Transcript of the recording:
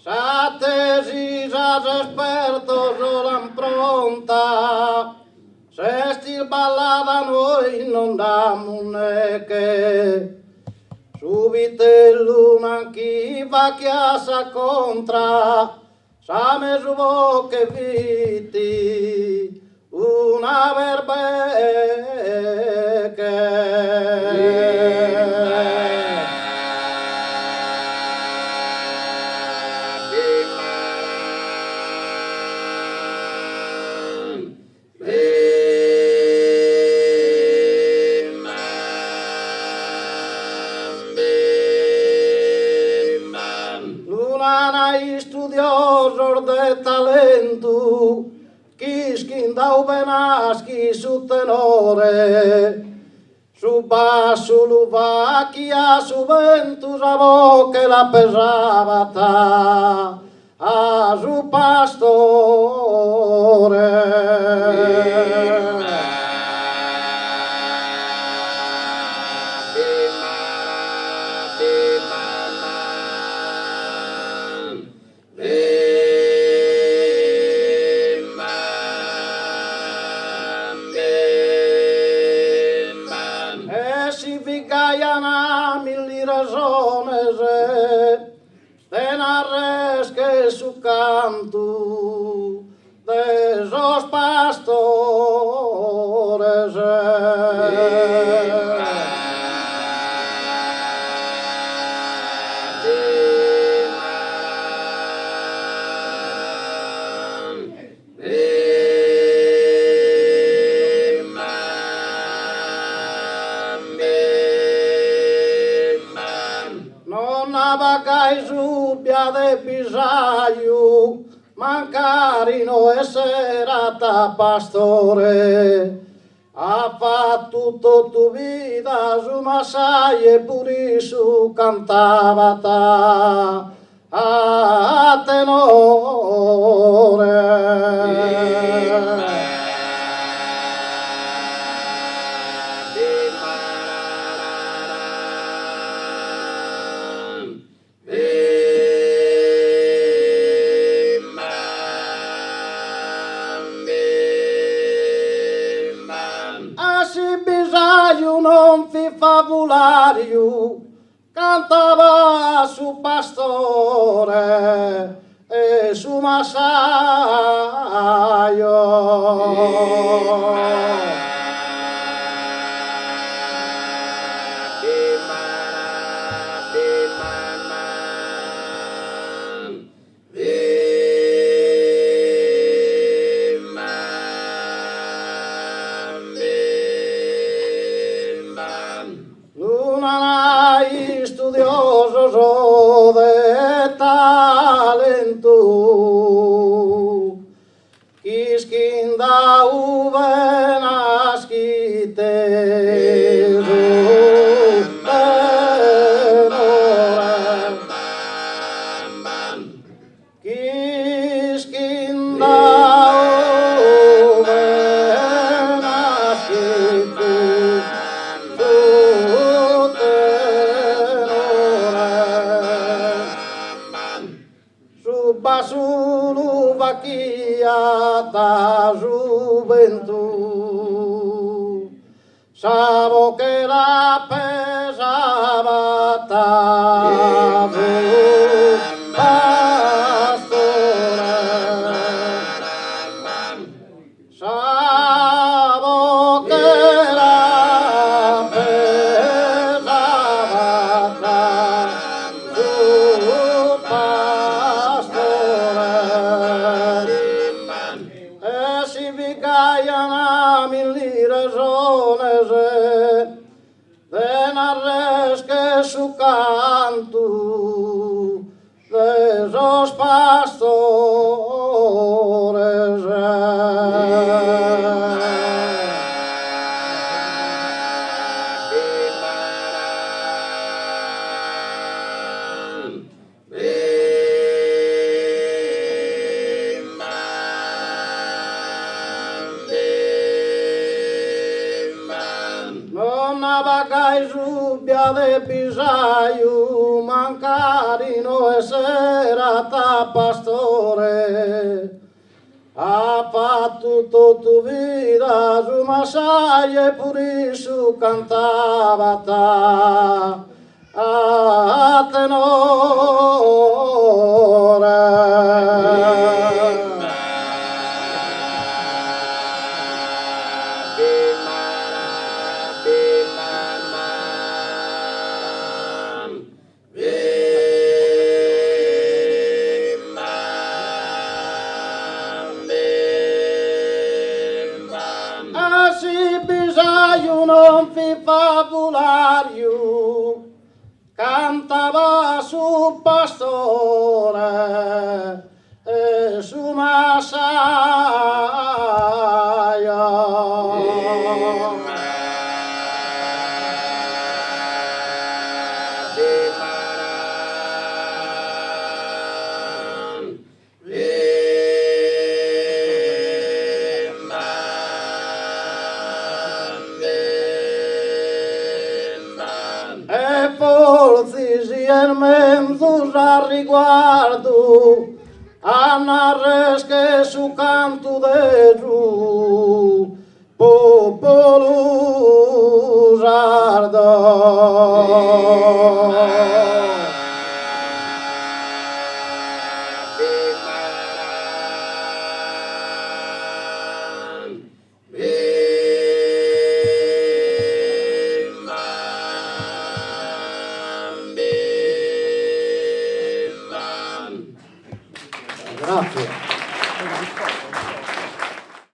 sa tesi, sa esperto solan pronta, se stil ballata noi non dammo neche, subito chi va chiasa contra, sa me su bocche viti, una studiosos de talento, quisquin dau benaschi su tenore, su basso l'uvacchia, su ventus a bocche la pesavata, a su pastore. Gaiana mille razones de narres que su canto de esos pastores. Bacai subbia de pisaio, mancarino e serata pastore, ha fatto tutta vita su masai e pure su cantavata a tenore. Non fi fabulario, cantava su pastore e su massaio. Studioso de talento, quisquin dau benasquite quisquin dau benasquite Slovacchia da gioventù, savo che la pesava pastore, savo che la pesava Gaiana mille razones de narres que su canto de esos pastores. Non avacai subbia de pisaio, ma mancarino e serata pastore. Ha fatto tutta vita su Masai e pure su cantava a tenore. Si bisogna non fi fabulario, cantava sul pastore e su Massaia. E forse si è mezzo a riguardo a narres che su canto de giù